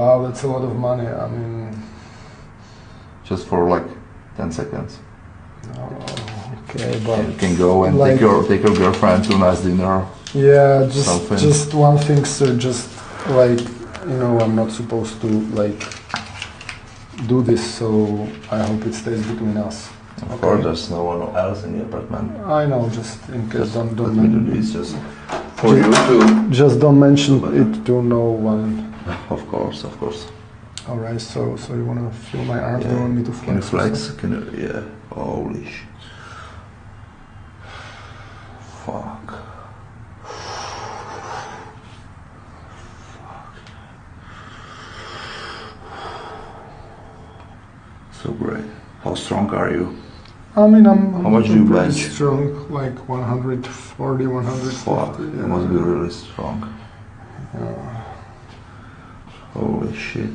Wow, that's a lot of money. I mean, just for like 10 seconds. okay, but You can go and like, take your girlfriend to a nice dinner. yeah, Something. just one thing, sir. Just like, you know, I'm not supposed to like do this, so I hope it stays between us. Of course, there's no one else in the apartment. I know, just in case, don't Let me do this just for you too. just don't mention it to no one. Of course, of course. All right, so you wanna feel my arm? Yeah. You want me to flex? Can you or flex? something? Can you? Yeah. Holy shit. Fuck. So great. How strong are you? I mean, I'm How much do you pretty bench? strong, like 140, 150. Fuck. You must be really strong. Yeah. Holy shit.